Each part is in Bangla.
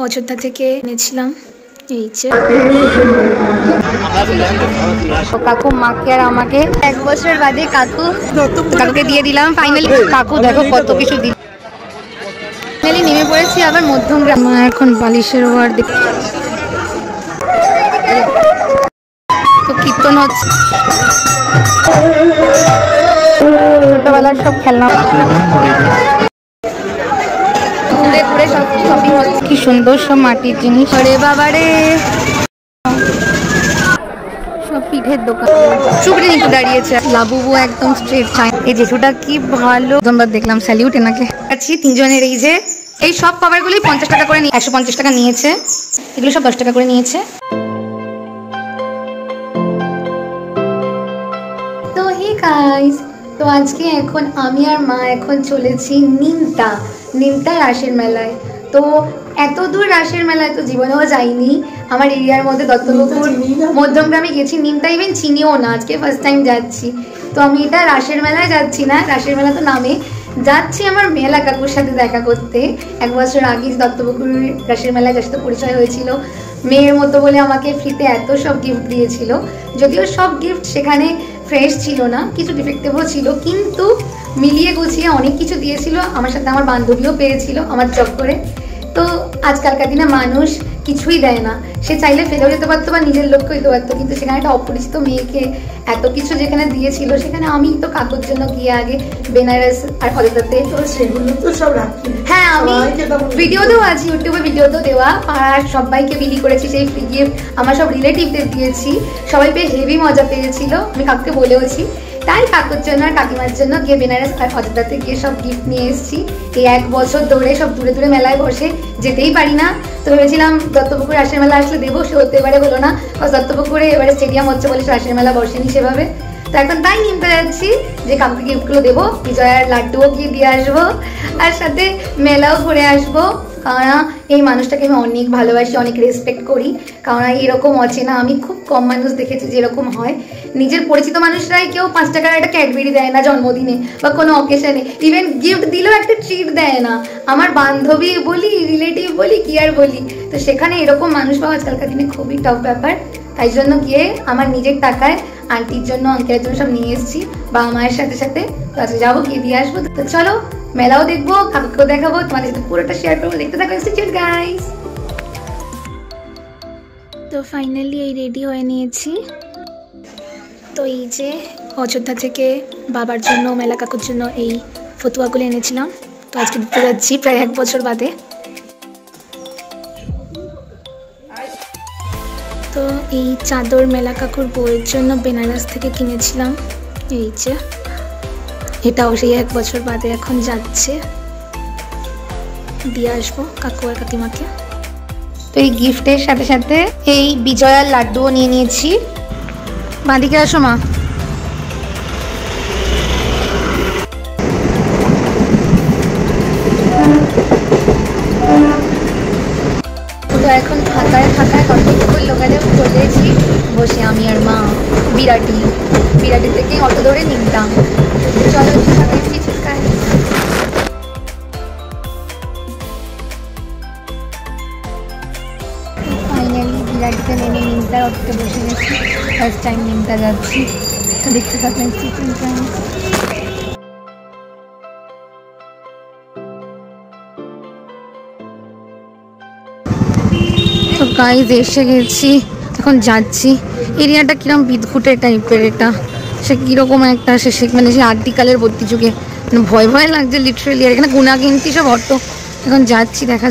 অযোধ্যা থেকে এনেছিলাম। এই যে কাকু মাকে আর আমাকে 1 বছর বাদে কাকুকে দিয়ে দিলাম ফাইনালি। কাকু দেখো কত কিছু দিল। ফাইনালি নেমে পড়েছি আবার মধ্যমগ্রাম। এখন বালিশের ওয়ার তো কীর্তন হচ্ছে। ছোটবেলার সব খেলনা ঘুরে ঘুরে সব শপিং হচ্ছে। কি সুন্দর সব মাটির জিনিস। আরে বাবারে সব পিঠের দোকান। চুপড়ি নিচে দাঁড়িয়েছে লাবুবু একদম স্ট্রেট চাই। এই জেঠুটা কি ভালো। প্রথমবার দেখলাম, স্যালিউট এনাকে। আছি তিনজনের। এই যে এই সব খাবারগুলি 50 টাকা করে, 150 টাকা নিয়েছে। এগুলো সব 10 টাকা করে নিয়েছে। তো হে গাইস, তো আজকে এখন আমি আর মা এখন চলেছি নিমতা রাসের মেলায়। তো এত দূর রাসের মেলায় তো জীবনেও যাইনি। আমার এরিয়ার মধ্যে দত্তপুকুর মধ্যমগ্রামে গেছি, নিমতা ইভেন চিনিও না, আজকে ফার্স্ট টাইম যাচ্ছি। তো আমি এটা রাসের মেলায় যাচ্ছি না, রাসের মেলা তো নামে যাচ্ছি আমার মেলা কাকুর সাথে দেখা করতে। 1 বছর আগে দত্তপুকুর রাসের মেলায় যার সাথে পরিচয় হয়েছিল, মেয়ের মতো বলে আমাকে ফ্রিতে এত সব গিফট দিয়েছিল। যদিও সব গিফট সেখানে ফ্রেশ ছিল না, কিছু ডিফেক্টিভও ছিল, কিন্তু মিলিয়ে গুছিয়ে অনেক কিছু দিয়েছিল। আমার সাথে আমার বান্ধবীও পেয়েছিল আমার চক্করে। তো আজকালকার দিনে মানুষ কিছুই দেয় না, সে চাইলে ফেলেও যেতে পারতো বা নিজের লক্ষ্য হইতে পারতো, কিন্তু সেখানে একটা অপরিচিত মেয়েকে এত কিছু যেখানে দিয়েছিল, সেখানে আমি তো কাকুর জন্য গিয়ে আগে বেনারস আর অযোধ্যাতে সেগুলো তো সব রাখি। হ্যাঁ, আমি ভিডিওতেও আছি, ইউটিউবে ভিডিওতেও দেওয়া। পাড়ার সবাইকে বিলি করেছি সেই ফ্রি গিফট, আমার সব রিলেটিভদের দিয়েছি। সবাই পেয়ে হেভি মজা পেয়েছিল, আমি কাকুকে বলেওছি। তাই কাকুর জন্য আর কাকিমার জন্য গিয়ে বেনারস আর অযোধ্যাতে গিয়ে সব গিফট নিয়ে এসেছি। এই 1 বছর ধরে সব দূরে দূরে মেলায় বসে যেতেই পারি না, তো ভেবেছিলাম দত্তপুকুর রাসের মেলা আসলে দেবো, সে হতে এবারে হলো না। দত্তপুকুরে এবারে স্টেডিয়াম হচ্ছে বলে রাসের মেলা বসেনি সেভাবে। তো এখন তাই নিমতে যাচ্ছি যে কাকুকে গিফটগুলো দেবো, বিজয়ার লাড্ডুও গিয়ে দিয়ে আসবো, আর সাথে মেলাও ঘুরে আসবো। কারণ এই মানুষটাকে আমি অনেক ভালোবাসি, অনেক রেসপেক্ট করি। কারণ এরকম অচেনা আমি খুব কম মানুষ দেখেছি যেরকম হয়। নিজের পরিচিত মানুষরাই কেউ 5 টাকার একটা ক্যাডবেরি দেয় না জন্মদিনে বা কোনো অকেশনে, ইভেন গিফট দিলেও একটা ট্রিট দেয় না। আমার বান্ধবী বলি, রিলেটিভ বলি, কি আর বলি, তো সেখানে এরকম মানুষ পাওয়া আজকালকার দিনে খুবই টাফ ব্যাপার। তাই জন্য গিয়ে আমার নিজের টাকায় আন্টির জন্য আঙ্কেলের জন্য সব নিয়ে এসেছি, বাবা মায়ের সাথে সাথে। তো আজকে যাবো, গিয়ে দিয়ে আসবো। তো চলো মেলাও দেখবো, কাকুকেও দেখাবো, তোমাদের সাথে পুরোটা শেয়ার করবো, দেখতে থাকো গাইস। তো ফাইনালি এই রেডি হয়ে নিয়েছি। তো এই যে অযোধ্যা থেকে বাবার জন্য, মেলা কাকুর জন্য এই ফতুয়াগুলো এনেছিলাম। তো আজকে দিতে যাচ্ছি প্রায় 1 বছর বাদে। তো এই চাদর মেলা কাকুর বউয়ের জন্য বেনারস থেকে কিনেছিলাম। এই যে এটাও সেই 1 বছর বাদে এখন যাচ্ছে, দিয়ে আসবো কাকু আর কাকিমাকে। তো এই গিফটের সাথে সাথে এই বিজয়ার লাড্ডুও নিয়ে নিয়েছি। বাঁদিকে আসো মা। তো এখন ফাঁকায় কতক্ষণ লোকালে চলেছি বসে আমি আর মা বিরাটি থেকে অটো ধরে নিতাম। চলো ফাইনালি বিরাটিতে নেমে নিমতার অটোতে বসে গেছি। ফার্স্ট টাইম নিমতা যাচ্ছি, তো দেখতে থাকেন। তো গাইজ এসে গেছি, এখন যাচ্ছি। এরিয়াটা কিরকম বিদঘুটে টাইপের, এটা সে কীরকম একটা সে মানে সে আর্টিকালের ভর্তি যুগে, মানে ভয় ভয় লাগছে লিটারেলি। আর এখানে গুনা কিনতি সব অটো। এখন যাচ্ছি, দেখা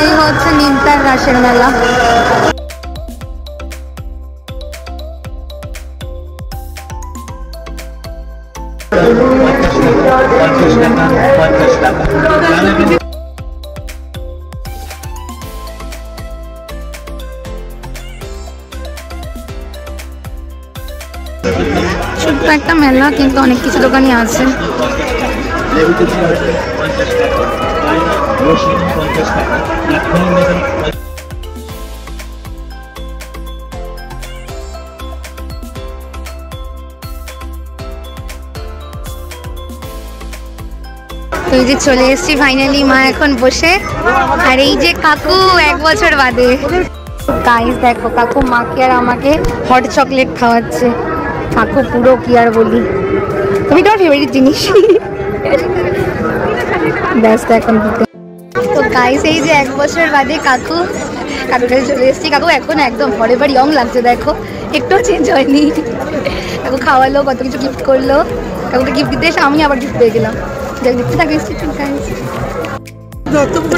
এই হচ্ছে নিমতার রাসের মেলা। ছোট্ট একটা মেলা, কিন্তু অনেক কিছু দোকানই আছে। তো এই যে চলে এসেছি ফাইনালি মা এখন বসে, আর এই যে কাকু 1 বছর বাদে। গাইস দেখো কাকু মাকে আর আমাকে হট চকলেট খাওয়াচ্ছে। কাকু পুরো কি আর বলি, তুমি তোমার ফেভারিট জিনিস ব্যস্ত এখন দিতে। তো গাইস এই যে 1 বছর বাদে কাকুর কাছে চলে এসেছি। কাকু এখন একদম ফরএভার ইয়ং লাগছে, দেখো একটু চেঞ্জ হয়নি। কাকু খাওয়ালো, কত কিছু গিফট করলো। কাকুকে গিফট দিতে এসে আমি আবার গিফট পেয়ে গেলাম।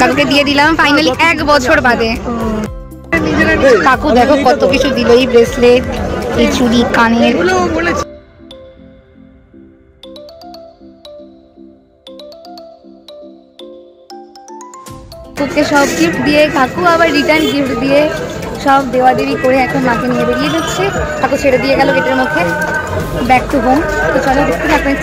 কাকুকে দিয়ে দিলাম ফাইনালি 1 বছর বাদে। কাকু দেখো কত কিছু দিল, এই ব্রেসলেট, এই চুড়ি, কানের। কাকুকে সব গিফট দিয়ে কাকু আবার রিটার্ন গিফট দিয়ে সব দেওয়া দেবী করে এখন মাকে নিয়ে বেরিয়ে যাচ্ছে। কাকু ছেড়ে দিয়ে গেল গেটের মধ্যে, ব্যাক টু হোম। তো চলো দেখতে থাকবেন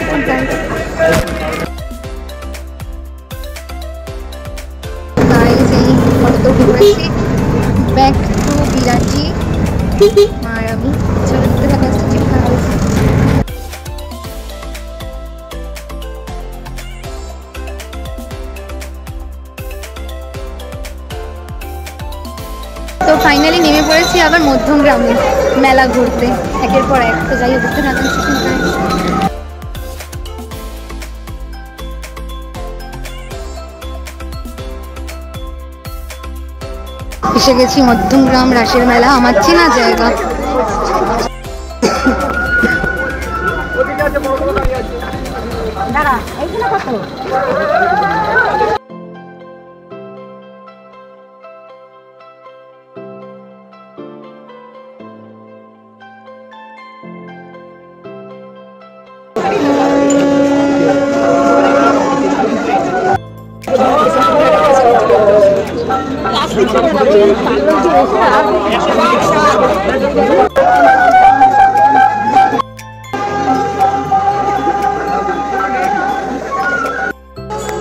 ব্যাক টু বিরাটি আর আমি চলো দেখতে থাকবেন। তো ফাইনালি নেমে পড়েছি আবার মধ্যমগ্রামে মেলা ঘুরতে, একের পর এক। তো যাই ঘুরতে থাকবেন। এসে গেছি মধ্যমগ্রাম রাসের মেলা, আমার চেনা জায়গা।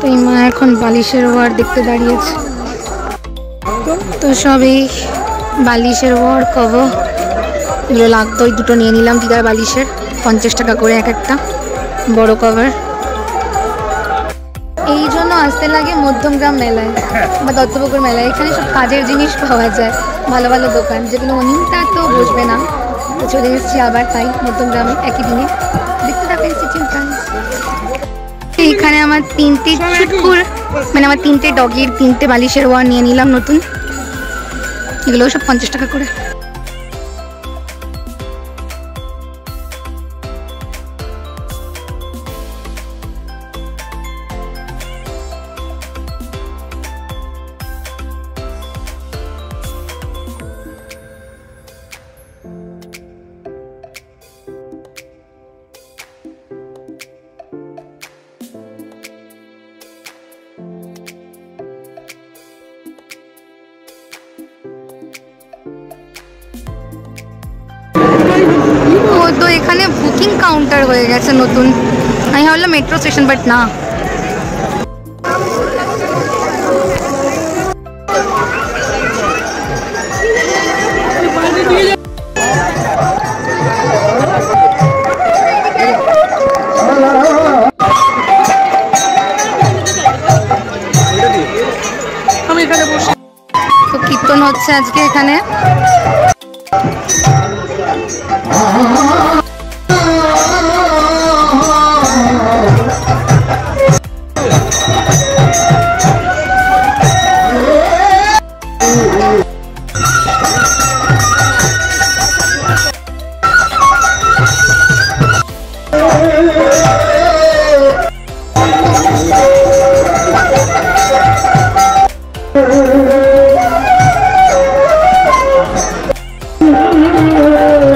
এই মা এখন বালিশের ওয়ার দেখতে দাঁড়িয়েছে। তো সব এই বালিশের ওয়ার কভার এগুলো লাগতো, ওই দুটো নিয়ে নিলাম দিদার বালিশের, 50 টাকা করে এক একটা বড় কভার। এই জন্য আসতে লাগে মধ্যমগ্রাম মেলায় বা দত্তপুকুর মেলায়। এখানে সব কাজের জিনিস পাওয়া যায়, ভালো ভালো দোকান, যেগুলো অনিমটা তো বসবে না। তো চলে এসেছি আবার তাই মধ্যমগ্রামে একই দিনে। দেখতে থাকবেন এইখানে আমার 3টে চুটকুর মানে আমার 3টে ডগির 3টে বালিশের ওয়ার নিয়ে নিলাম নতুন, এগুলো সব 50 টাকা করে। তো এখানে বুকিং কাউন্টার হয়ে গেছে নতুন, আমি ভাবলাম মেট্রো স্টেশন, বাট না। তো কীর্তন হচ্ছে আজকে এখানে।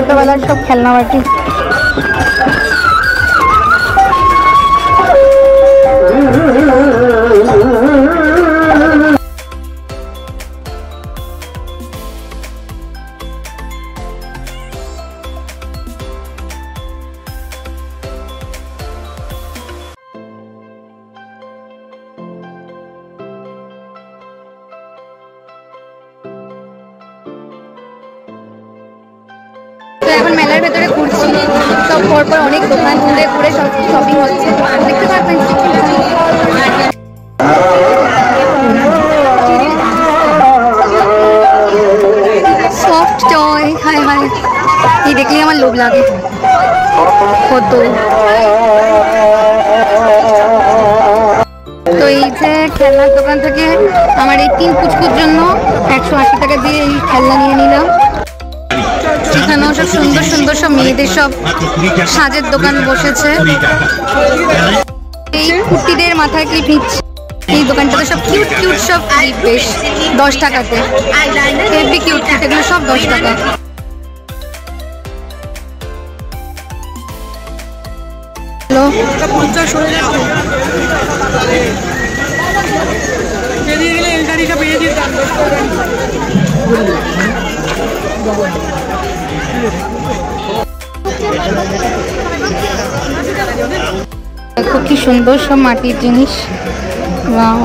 ছোটবেলার সব খেলনা বাটি। এখন মেলার ভেতরে ঘুরছি, সব পরপর অনেক দোকান ঘুরে ঘুরে সব শপিং হচ্ছে, দেখতে পাচ্ছেন। দেখলেই আমার লোভ লাগে কত। তো এই যে খেলনার দোকান থেকে আমার এই 3 পুচকুর জন্য 180 টাকা দিয়ে এই খেলনা নিয়ে নিলাম। এখানেও সব সুন্দর সুন্দর সব মেয়েদের সব সাজের দোকান বসেছে। এই কুর্তিদের মাথায় ক্লিপ নিচ্ছে। এই দোকানটাতে সব কিউট কিউট সব ক্লিপ বেশ 10 টাকাতে, হেভি কিউট কিউট, এগুলো সব 10 টাকা। হ্যালো, দেখো কি সুন্দর সব মাটির জিনিস। ওয়াও,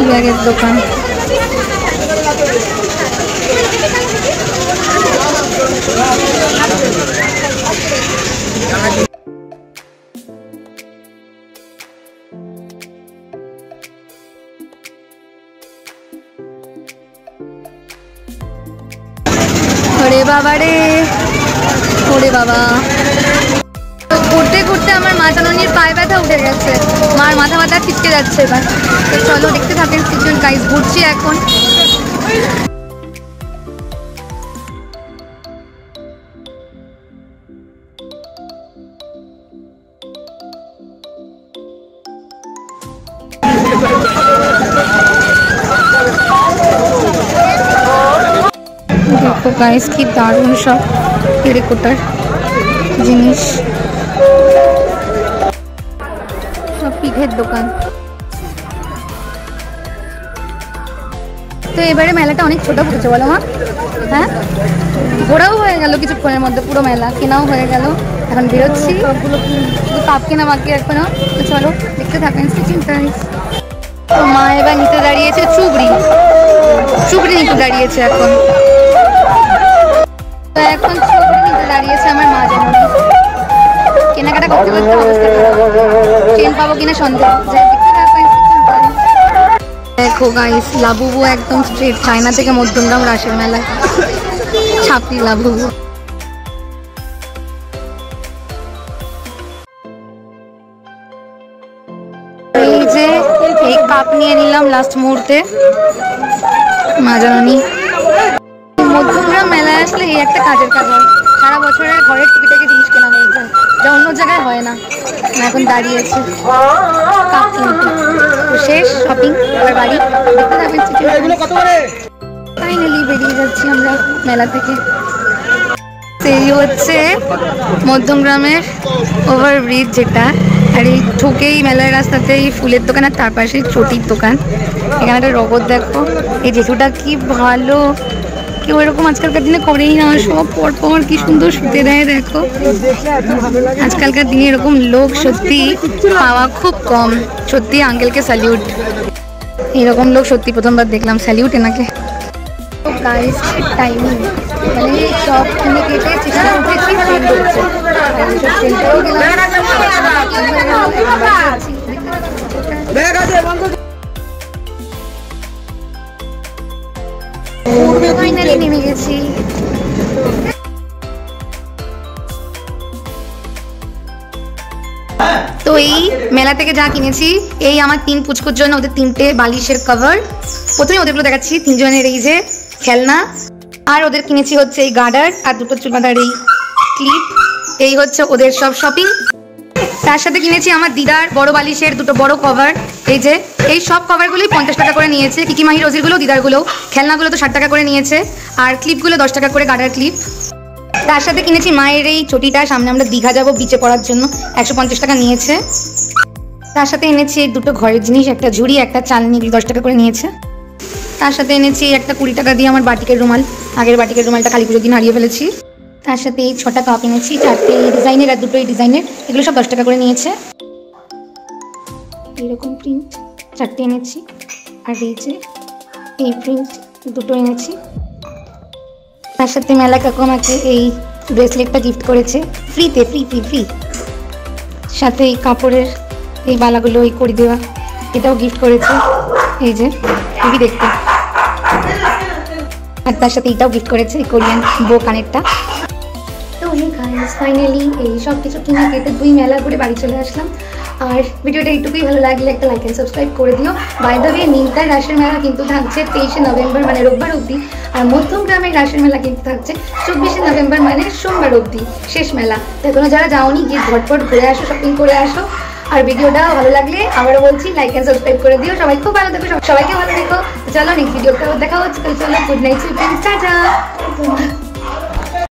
ব্যাগের দোকান। ওরে বাবা রে, ওরে বাবা। ঘুরতে ঘুরতে আমার মা জাননীর পায়ে ব্যথা উঠে গেছে, মার মাথা ব্যথা ছিটকে যাচ্ছে এবার। তো চলো দেখতে থাকেন সিজন গাইস, ঘুরছি এখন। দেখো গাইস কি দারুণ সব টেরাকোটার জিনিস, সব পিঠের দোকান। তো এবারে মেলাটা অনেক ছোট পড়েছে বলো মা? হ্যাঁ, ঘোরাও হয়ে গেল কিছুক্ষণের মধ্যে, পুরো মেলা কেনাও হয়ে গেল। এখন বেরোচ্ছি, শুধু কাপ কেনা বাকি এখনো। তো চলো দেখতে থাকেন সিজন গাইস। তো মা এবার নিতে দাঁড়িয়েছে চুবড়ি, চুবড়ি নিতে দাঁড়িয়েছে এখন। তো এখন চুবড়ি নিতে দাঁড়িয়েছে আমার মা জাননী। কেনাকাটা করতে করতে অবস্থা ট্রেন পাবো কিনা সন্দেহ। দেখো গাইস, লাবুবু একদম স্ট্রেট চায়না থেকে মধ্যমগ্রাম রাসের মেলায় ছাপড়ি লাবুবু। এই যে এই কাপ নিয়ে নিলাম লাস্ট মুহূর্তে মা জাননী। মধ্যমগ্রাম মেলায় আসলে এই একটা কাজের কাজ হয়, সারা বছরের ঘরের টুকিটাকি জিনিস কেনা হয়ে যায়, যা অন্য জায়গায় হয় না। এখন দাঁড়িয়েছে কাপ কিনতে। তো শেষ শপিং, এবার বাড়ি। ফাইনালি বেরিয়ে যাচ্ছি আমরা মেলা থেকে। এই হচ্ছে মধ্যমগ্রামের ওভারব্রিজ যেটা, আর এই ঠুকেই মেলার রাস্তাতে এই ফুলের দোকান, আর তার পাশে চটির দোকান। এখানে একটা রগত দেখো, এই জেঠুটা কি ভালো, কেউ এরকম আজকালকার দিনে করেই না, সব পরপর কি সুন্দর শুতে দেয় দেখো। আজকালকার দিনে এরকম লোক সত্যি পাওয়া খুব কম। সত্যি আঙ্কেলকে স্যালিউট, এরকম লোক সত্যি প্রথমবার দেখলাম, স্যালিউট এনাকে। গাইস টাইমিং মানে সব কিনে কেটে চেষ্টা উঠেছি, ট্রেন ধরছে। ট্রেনটাও ফাইনালি নেমে গেছি। তো এই মেলা থেকে যা কিনেছি, এই আমার 3 পুচকুর জন্য ওদের 3টে বালিশের কভার। প্রথমে ওদেরগুলো দেখাচ্ছি, 3 জনের এই যে খেলনা, আর ওদের কিনেছি হচ্ছে এই গার্ডার আর 2টো চুল বাঁধার এই ক্লিপ। এই হচ্ছে ওদের সব শপিং। তার সাথে কিনেছি আমার দিদার বড় বালিশের 2টো বড় কভার। এই যে এই সব কভারগুলোই 50 টাকা করে নিয়েছে। কিকি মাহি রোজিরগুলো, দিদারগুলো। খেলনাগুলো তো 60 টাকা করে নিয়েছে, আর ক্লিপগুলো 10 টাকা করে, গার্ডার ক্লিপ। তার সাথে কিনেছি মায়ের এই চটিটা, সামনে আমরা দীঘা যাবো বিচে পড়ার জন্য, 150 টাকা নিয়েছে। তার সাথে এনেছি 2টো ঘরের জিনিস, একটা ঝুড়ি একটা চালনি, 10 টাকা করে নিয়েছে। তার সাথে এনেছি একটা 20 টাকা দিয়ে আমার বাটিকের রুমাল, আগের বাটিকের রুমালটা কালী পুজোর দিন হারিয়ে ফেলেছি। তার সাথে এই 6টা কাপ এনেছি, 4টে এই ডিজাইনের আর 2টো এই ডিজাইনের, এগুলো সব 10 টাকা করে নিয়েছে। এরকম প্রিন্ট 4টে এনেছি, আর এই যে এই প্রিন্ট 2টো এনেছি। তার সাথে মেলা কাকু আমাকে এই ব্রেসলেটটা গিফট করেছে ফ্রিতে, ফ্রি। সাথে এই কাপড়ের এই বালাগুলো এই করে দেওয়া, এটাও গিফট করেছে। এই যে খুবই দেখতে। আর তার সাথে এটাও গিফট করেছে, এই কোরিয়ান বো কানেরটা। গাইস ফাইনালি এই সব কিছু কিনে কেটে 2 মেলা ঘুরে বাড়ি চলে আসলাম। আর ভিডিওটা এইটুকুই, ভালো লাগলে একটা লাইক এন্ড সাবস্ক্রাইব করে দিও। বাই দ্য ওয়ে নিমতার রাসের মেলা কিন্তু থাকছে 23শে নভেম্বর মানে রোববার অবধি, আর মধ্যমগ্রামের রাসের মেলা কিন্তু থাকছে 24শে নভেম্বর মানে সোমবার অবধি শেষ মেলা। তো এখনো যারা যাওনি গিয়ে ঝটপট ঘুরে আসো, শপিং করে আসো। আর ভিডিওটা ভালো লাগলে আবারও বলছি লাইক এন্ড সাবস্ক্রাইব করে দিও। সবাই খুব ভালো থাকো, সবাইকে ভালো থেকো। চলো নেক্সট ভিডিওতে দেখা হচ্ছে। চলো গুড নাইট, টাটা।